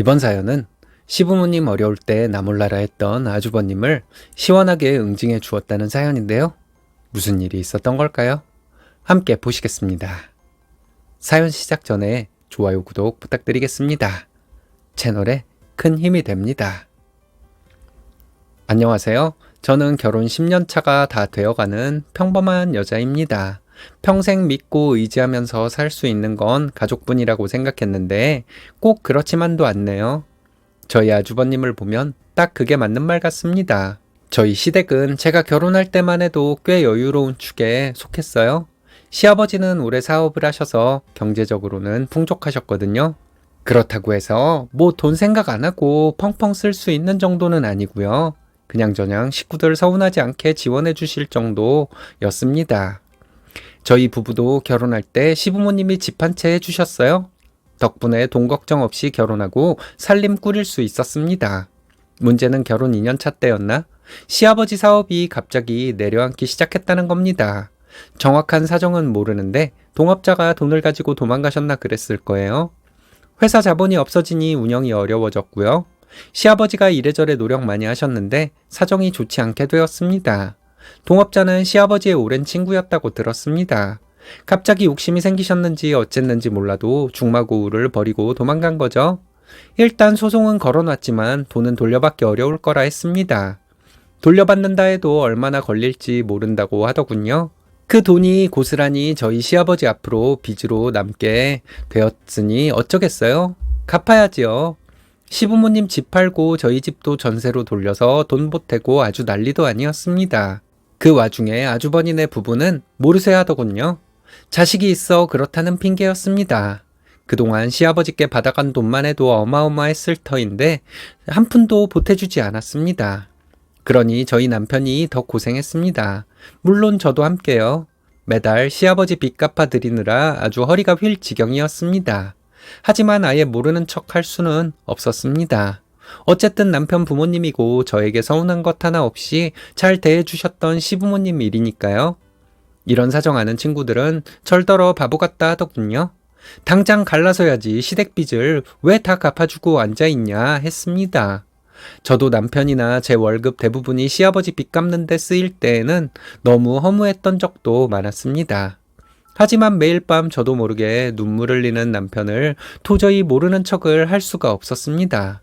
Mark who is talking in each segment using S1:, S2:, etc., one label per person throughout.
S1: 이번 사연은 시부모님 어려울 때 나 몰라라 했던 아주버님을 시원하게 응징해 주었다는 사연인데요. 무슨 일이 있었던 걸까요? 함께 보시겠습니다. 사연 시작 전에 좋아요, 구독 부탁드리겠습니다. 채널에 큰 힘이 됩니다. 안녕하세요. 저는 결혼 10년 차가 다 되어가는 평범한 여자입니다. 평생 믿고 의지하면서 살 수 있는 건 가족뿐이라고 생각했는데 꼭 그렇지만도 않네요. 저희 아주버님을 보면 딱 그게 맞는 말 같습니다. 저희 시댁은 제가 결혼할 때만 해도 꽤 여유로운 축에 속했어요. 시아버지는 오래 사업을 하셔서 경제적으로는 풍족하셨거든요. 그렇다고 해서 뭐 돈 생각 안 하고 펑펑 쓸 수 있는 정도는 아니고요. 그냥저냥 식구들 서운하지 않게 지원해 주실 정도였습니다. 저희 부부도 결혼할 때 시부모님이 집 한 채 해주셨어요. 덕분에 돈 걱정 없이 결혼하고 살림 꾸릴 수 있었습니다. 문제는 결혼 2년 차 때였나? 시아버지 사업이 갑자기 내려앉기 시작했다는 겁니다. 정확한 사정은 모르는데 동업자가 돈을 가지고 도망가셨나 그랬을 거예요. 회사 자본이 없어지니 운영이 어려워졌고요. 시아버지가 이래저래 노력 많이 하셨는데 사정이 좋지 않게 되었습니다. 동업자는 시아버지의 오랜 친구였다고 들었습니다. 갑자기 욕심이 생기셨는지 어쨌는지 몰라도 중마고우를 버리고 도망간 거죠. 일단 소송은 걸어놨지만 돈은 돌려받기 어려울 거라 했습니다. 돌려받는다 해도 얼마나 걸릴지 모른다고 하더군요. 그 돈이 고스란히 저희 시아버지 앞으로 빚으로 남게 되었으니 어쩌겠어요? 갚아야지요. 시부모님 집 팔고 저희 집도 전세로 돌려서 돈 보태고 아주 난리도 아니었습니다. 그 와중에 아주버니네 부부는 모르쇠 하더군요. 자식이 있어 그렇다는 핑계였습니다. 그동안 시아버지께 받아간 돈만 해도 어마어마했을 터인데 한 푼도 보태주지 않았습니다. 그러니 저희 남편이 더 고생했습니다. 물론 저도 함께요. 매달 시아버지 빚 갚아드리느라 아주 허리가 휠 지경이었습니다. 하지만 아예 모르는 척 할 수는 없었습니다. 어쨌든 남편 부모님이고 저에게 서운한 것 하나 없이 잘 대해주셨던 시부모님 일이니까요. 이런 사정 아는 친구들은 절더러 바보 같다 하더군요. 당장 갈라서야지 시댁 빚을 왜 다 갚아주고 앉아있냐 했습니다. 저도 남편이나 제 월급 대부분이 시아버지 빚 갚는 데 쓰일 때에는 너무 허무했던 적도 많았습니다. 하지만 매일 밤 저도 모르게 눈물 흘리는 남편을 도저히 모르는 척을 할 수가 없었습니다.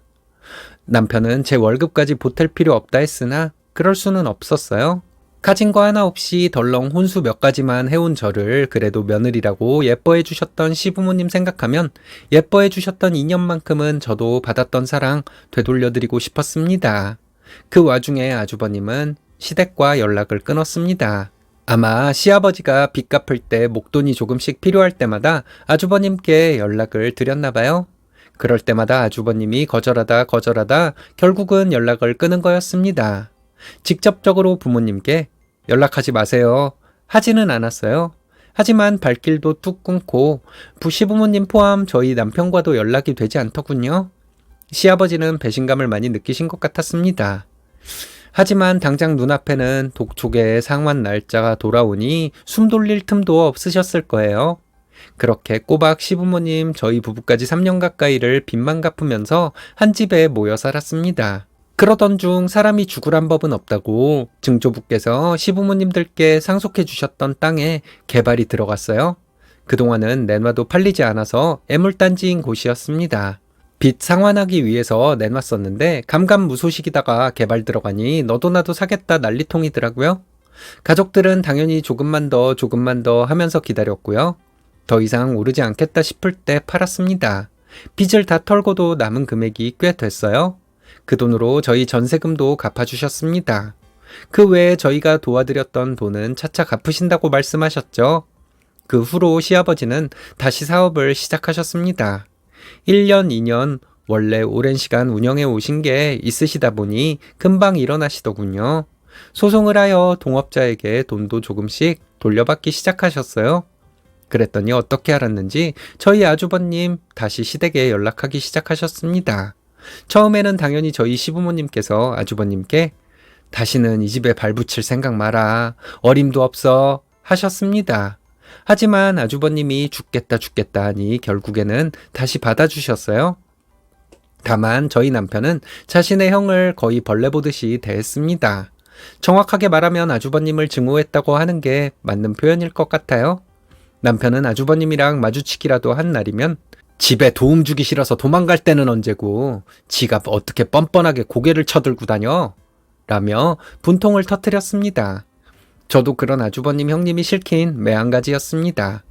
S1: 남편은 제 월급까지 보탤 필요 없다 했으나 그럴 수는 없었어요. 가진 거 하나 없이 덜렁 혼수 몇 가지만 해온 저를 그래도 며느리라고 예뻐해 주셨던 시부모님 생각하면 예뻐해 주셨던 인연만큼은 저도 받았던 사랑 되돌려드리고 싶었습니다. 그 와중에 아주버님은 시댁과 연락을 끊었습니다. 아마 시아버지가 빚 갚을 때 목돈이 조금씩 필요할 때마다 아주버님께 연락을 드렸나 봐요. 그럴 때마다 아주버님이 거절하다 결국은 연락을 끊은 거였습니다. 직접적으로 부모님께 연락하지 마세요 하지는 않았어요. 하지만 발길도 뚝 끊고 시부모님 포함 저희 남편과도 연락이 되지 않더군요. 시아버지는 배신감을 많이 느끼신 것 같았습니다. 하지만 당장 눈앞에는 독촉의 상환 날짜가 돌아오니 숨 돌릴 틈도 없으셨을 거예요. 그렇게 꼬박 시부모님 저희 부부까지 3년 가까이를 빚만 갚으면서 한 집에 모여 살았습니다. 그러던 중 사람이 죽으란 법은 없다고 증조부께서 시부모님들께 상속해 주셨던 땅에 개발이 들어갔어요. 그동안은 내놔도 팔리지 않아서 애물단지인 곳이었습니다. 빚 상환하기 위해서 내놨었는데 감감무소식이다가 개발 들어가니 너도 나도 사겠다 난리통이더라고요. 가족들은 당연히 조금만 더 하면서 기다렸고요. 더 이상 오르지 않겠다 싶을 때 팔았습니다. 빚을 다 털고도 남은 금액이 꽤 됐어요. 그 돈으로 저희 전세금도 갚아주셨습니다. 그 외에 저희가 도와드렸던 돈은 차차 갚으신다고 말씀하셨죠. 그 후로 시아버지는 다시 사업을 시작하셨습니다. 1년, 2년 원래 오랜 시간 운영해 오신 게 있으시다 보니 금방 일어나시더군요. 소송을 하여 동업자에게 돈도 조금씩 돌려받기 시작하셨어요. 그랬더니 어떻게 알았는지 저희 아주버님 다시 시댁에 연락하기 시작하셨습니다. 처음에는 당연히 저희 시부모님께서 아주버님께 다시는 이 집에 발붙일 생각 마라. 어림도 없어 하셨습니다. 하지만 아주버님이 죽겠다 하니 결국에는 다시 받아주셨어요. 다만 저희 남편은 자신의 형을 거의 벌레 보듯이 대했습니다. 정확하게 말하면 아주버님을 증오했다고 하는 게 맞는 표현일 것 같아요. 남편은 아주버님이랑 마주치기라도 한 날이면 집에 도움 주기 싫어서 도망갈 때는 언제고 지가 어떻게 뻔뻔하게 고개를 쳐들고 다녀? 라며 분통을 터뜨렸습니다. 저도 그런 아주버님 형님이 싫긴 매한가지였습니다.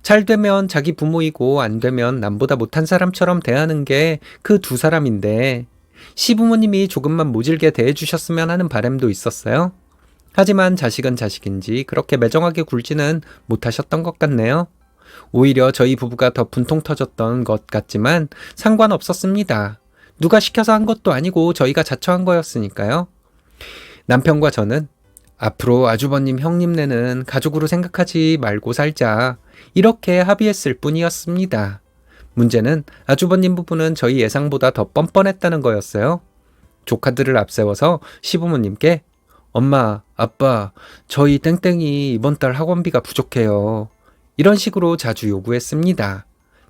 S1: 잘 되면 자기 부모이고 안 되면 남보다 못한 사람처럼 대하는 게 그 두 사람인데 시부모님이 조금만 모질게 대해주셨으면 하는 바람도 있었어요. 하지만 자식은 자식인지 그렇게 매정하게 굴지는 못하셨던 것 같네요. 오히려 저희 부부가 더 분통 터졌던 것 같지만 상관없었습니다. 누가 시켜서 한 것도 아니고 저희가 자처한 거였으니까요. 남편과 저는 앞으로 아주버님 형님네는 가족으로 생각하지 말고 살자, 이렇게 합의했을 뿐이었습니다. 문제는 아주버님 부부는 저희 예상보다 더 뻔뻔했다는 거였어요. 조카들을 앞세워서 시부모님께 엄마, 아빠, 저희 땡땡이 이번 달 학원비가 부족해요. 이런 식으로 자주 요구했습니다.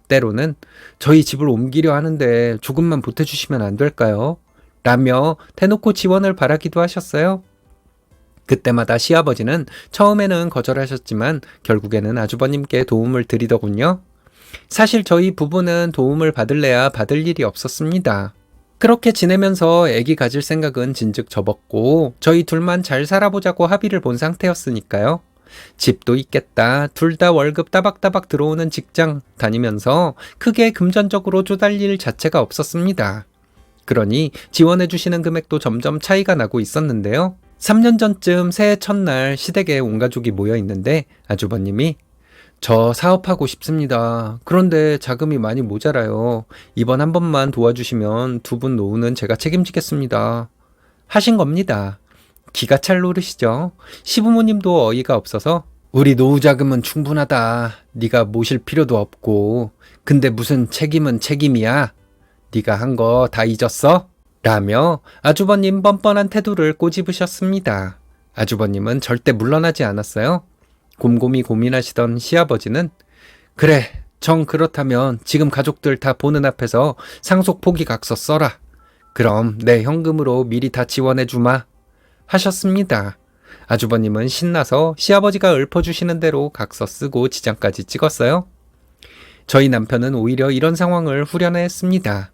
S1: 때로는 저희 집을 옮기려 하는데 조금만 보태주시면 안 될까요? 라며 대놓고 지원을 바라기도 하셨어요. 그때마다 시아버지는 처음에는 거절하셨지만 결국에는 아주버님께 도움을 드리더군요. 사실 저희 부부는 도움을 받을래야 받을 일이 없었습니다. 그렇게 지내면서 아기 가질 생각은 진즉 접었고 저희 둘만 잘 살아보자고 합의를 본 상태였으니까요. 집도 있겠다, 둘 다 월급 따박따박 들어오는 직장 다니면서 크게 금전적으로 쪼달릴 일 자체가 없었습니다. 그러니 지원해 주시는 금액도 점점 차이가 나고 있었는데요. 3년 전쯤 새해 첫날 시댁에 온 가족이 모여 있는데 아주버님이 저 사업하고 싶습니다. 그런데 자금이 많이 모자라요. 이번 한 번만 도와주시면 두 분 노후는 제가 책임지겠습니다. 하신 겁니다. 기가 찰 노릇이죠. 시부모님도 어이가 없어서 우리 노후 자금은 충분하다. 네가 모실 필요도 없고. 근데 무슨 책임은 책임이야. 네가 한 거 다 잊었어? 라며 아주버님 뻔뻔한 태도를 꼬집으셨습니다. 아주버님은 절대 물러나지 않았어요. 곰곰이 고민하시던 시아버지는 그래, 정 그렇다면 지금 가족들 다 보는 앞에서 상속 포기 각서 써라. 그럼 내 현금으로 미리 다 지원해 주마. 하셨습니다. 아주버님은 신나서 시아버지가 읊어주시는 대로 각서 쓰고 지장까지 찍었어요. 저희 남편은 오히려 이런 상황을 후련해했습니다.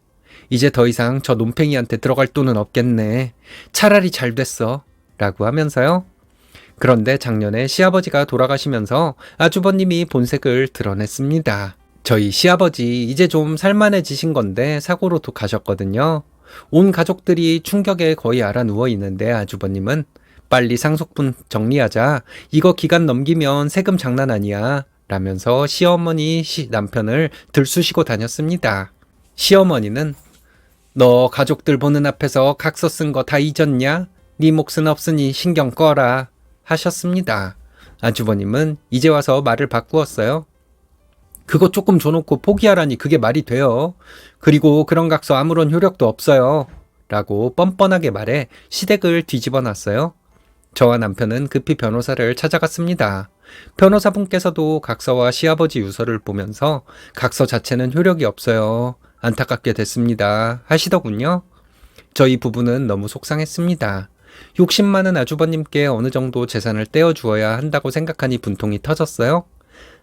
S1: 이제 더 이상 저 논팽이한테 들어갈 돈은 없겠네. 차라리 잘 됐어. 라고 하면서요. 그런데 작년에 시아버지가 돌아가시면서 아주버님이 본색을 드러냈습니다. 저희 시아버지 이제 좀 살만해지신 건데 사고로도 가셨거든요. 온 가족들이 충격에 거의 알아 누워 있는데 아주버님은 빨리 상속분 정리하자. 이거 기간 넘기면 세금 장난 아니야. 라면서 시어머니 남편을 들쑤시고 다녔습니다. 시어머니는 너 가족들 보는 앞에서 각서 쓴 거 다 잊었냐? 네 몫은 없으니 신경 꺼라. 하셨습니다. 아주버님은 이제 와서 말을 바꾸었어요. 그거 조금 줘놓고 포기하라니 그게 말이 돼요. 그리고 그런 각서 아무런 효력도 없어요. 라고 뻔뻔하게 말해 시댁을 뒤집어 놨어요. 저와 남편은 급히 변호사를 찾아갔습니다. 변호사분께서도 각서와 시아버지 유서를 보면서 각서 자체는 효력이 없어요. 안타깝게 됐습니다. 하시더군요. 저희 부부는 너무 속상했습니다. 욕심 많은 아주버님께 어느 정도 재산을 떼어주어야 한다고 생각하니 분통이 터졌어요.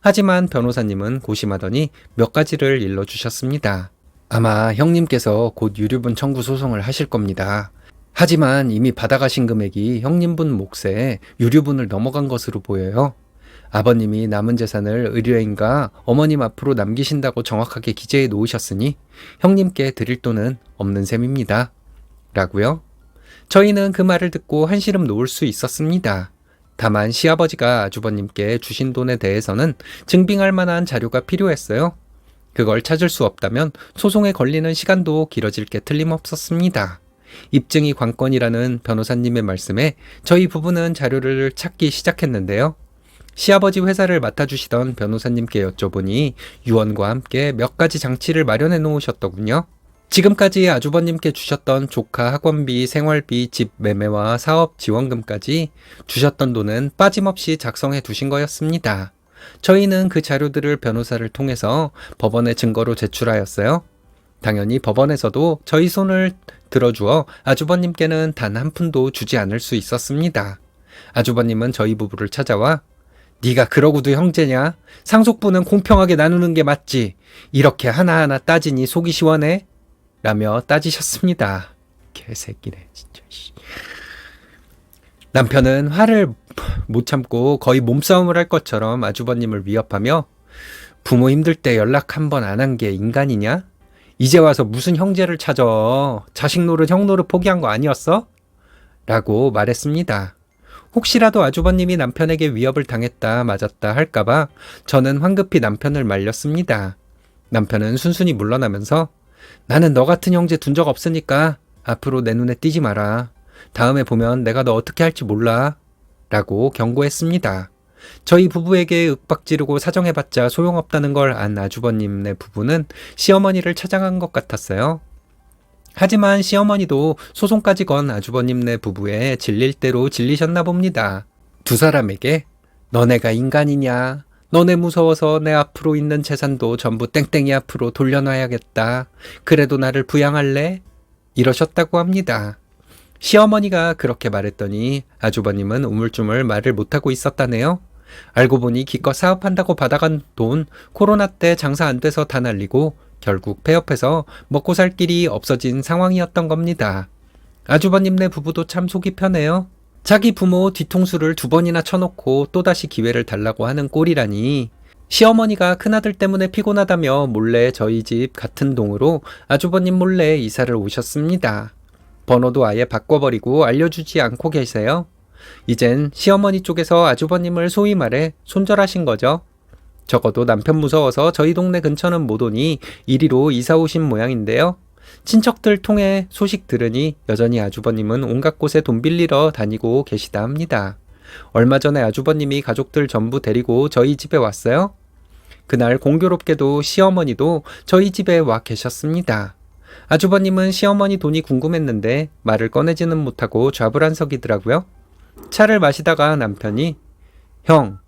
S1: 하지만 변호사님은 고심하더니 몇 가지를 일러주셨습니다. 아마 형님께서 곧 유류분 청구 소송을 하실 겁니다. 하지만 이미 받아가신 금액이 형님분 몫에 유류분을 넘어간 것으로 보여요. 아버님이 남은 재산을 의뢰인과 어머님 앞으로 남기신다고 정확하게 기재해 놓으셨으니 형님께 드릴 돈은 없는 셈입니다. 라고요. 저희는 그 말을 듣고 한시름 놓을 수 있었습니다. 다만 시아버지가 아주버님께 주신 돈에 대해서는 증빙할 만한 자료가 필요했어요. 그걸 찾을 수 없다면 소송에 걸리는 시간도 길어질 게 틀림없었습니다. 입증이 관건이라는 변호사님의 말씀에 저희 부부는 자료를 찾기 시작했는데요. 시아버지 회사를 맡아주시던 변호사님께 여쭤보니 유언과 함께 몇 가지 장치를 마련해 놓으셨더군요. 지금까지 아주버님께 주셨던 조카 학원비, 생활비, 집 매매와 사업 지원금까지 주셨던 돈은 빠짐없이 작성해 두신 거였습니다. 저희는 그 자료들을 변호사를 통해서 법원에 증거로 제출하였어요. 당연히 법원에서도 저희 손을 들어주어 아주버님께는 단 한 푼도 주지 않을 수 있었습니다. 아주버님은 저희 부부를 찾아와 네가 그러고도 형제냐? 상속분은 공평하게 나누는 게 맞지. 이렇게 하나하나 따지니 속이 시원해? 라며 따지셨습니다. 개새끼네 진짜. 남편은 화를 못 참고 거의 몸싸움을 할 것처럼 아주버님을 위협하며 부모 힘들 때 연락 한 번 안 한 게 인간이냐? 이제 와서 무슨 형제를 찾아. 자식 노릇 형 노릇 포기한 거 아니었어? 라고 말했습니다. 혹시라도 아주버님이 남편에게 위협을 당했다 맞았다 할까봐 저는 황급히 남편을 말렸습니다. 남편은 순순히 물러나면서 나는 너 같은 형제 둔 적 없으니까 앞으로 내 눈에 띄지 마라. 다음에 보면 내가 너 어떻게 할지 몰라. 라고 경고했습니다. 저희 부부에게 윽박지르고 사정해봤자 소용없다는 걸 안 아주버님네 부부는 시어머니를 찾아간 것 같았어요. 하지만 시어머니도 소송까지 건 아주버님네 부부에 질릴 대로 질리셨나 봅니다. 두 사람에게 너네가 인간이냐? 너네 무서워서 내 앞으로 있는 재산도 전부 땡땡이 앞으로 돌려놔야겠다. 그래도 나를 부양할래? 이러셨다고 합니다. 시어머니가 그렇게 말했더니 아주버님은 우물쭈물 말을 못하고 있었다네요. 알고 보니 기껏 사업한다고 받아간 돈 코로나 때 장사 안 돼서 다 날리고 결국 폐업해서 먹고 살 길이 없어진 상황이었던 겁니다. 아주버님네 부부도 참 속이 편해요. 자기 부모 뒤통수를 2번이나 쳐놓고 또다시 기회를 달라고 하는 꼴이라니. 시어머니가 큰아들 때문에 피곤하다며 몰래 저희 집 같은 동으로 아주버님 몰래 이사를 오셨습니다. 번호도 아예 바꿔버리고 알려주지 않고 계세요. 이젠 시어머니 쪽에서 아주버님을 소위 말해 손절하신 거죠. 적어도 남편 무서워서 저희 동네 근처는 못 오니 이리로 이사 오신 모양인데요. 친척들 통해 소식 들으니 여전히 아주버님은 온갖 곳에 돈 빌리러 다니고 계시다 합니다. 얼마 전에 아주버님이 가족들 전부 데리고 저희 집에 왔어요. 그날 공교롭게도 시어머니도 저희 집에 와 계셨습니다. 아주버님은 시어머니 돈이 궁금했는데 말을 꺼내지는 못하고 좌불안석이더라고요. 차를 마시다가 남편이 형,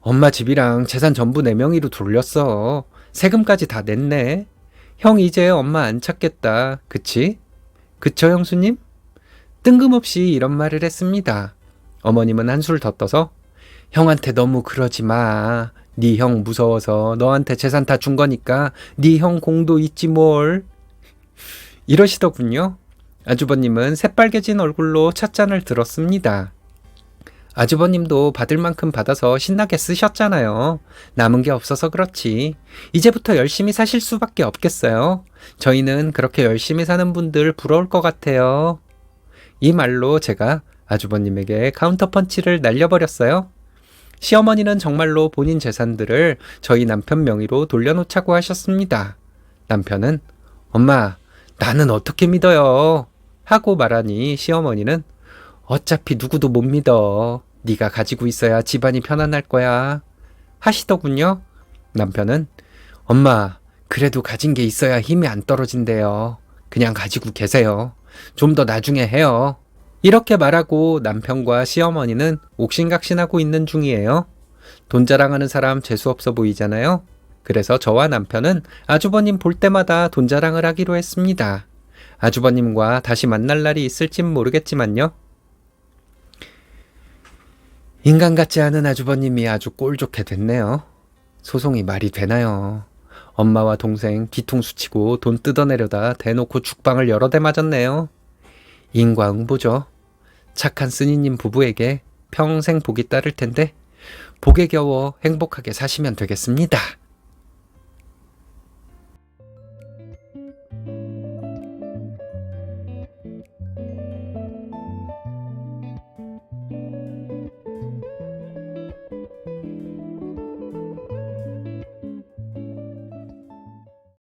S1: 엄마 집이랑 재산 전부 내 명의로 돌렸어. 세금까지 다 냈네. 형 이제 엄마 안 찾겠다. 그치? 그쵸 형수님? 뜬금없이 이런 말을 했습니다. 어머님은 한술 더 떠서 형한테 너무 그러지 마. 네 형 무서워서 너한테 재산 다 준 거니까 네 형 공도 있지 뭘. 이러시더군요. 아주버님은 새빨개진 얼굴로 찻잔을 들었습니다. 아주버님도 받을 만큼 받아서 신나게 쓰셨잖아요. 남은 게 없어서 그렇지. 이제부터 열심히 사실 수밖에 없겠어요. 저희는 그렇게 열심히 사는 분들 부러울 것 같아요. 이 말로 제가 아주버님에게 카운터펀치를 날려버렸어요. 시어머니는 정말로 본인 재산들을 저희 남편 명의로 돌려놓자고 하셨습니다. 남편은 엄마, 나는 어떻게 믿어요? 하고 말하니 시어머니는 어차피 누구도 못 믿어. 네가 가지고 있어야 집안이 편안할 거야. 하시더군요. 남편은 엄마, 그래도 가진 게 있어야 힘이 안 떨어진대요. 그냥 가지고 계세요. 좀 더 나중에 해요. 이렇게 말하고 남편과 시어머니는 옥신각신하고 있는 중이에요. 돈 자랑하는 사람 재수없어 보이잖아요. 그래서 저와 남편은 아주버님 볼 때마다 돈 자랑을 하기로 했습니다. 아주버님과 다시 만날 날이 있을진 모르겠지만요. 인간 같지 않은 아주버님이 아주 꼴 좋게 됐네요. 소송이 말이 되나요? 엄마와 동생 뒤통수 치고 돈 뜯어내려다 대놓고 죽방을 여러 대 맞았네요. 인과응보죠. 착한 쓰니님 부부에게 평생 복이 따를 텐데 복에 겨워 행복하게 사시면 되겠습니다.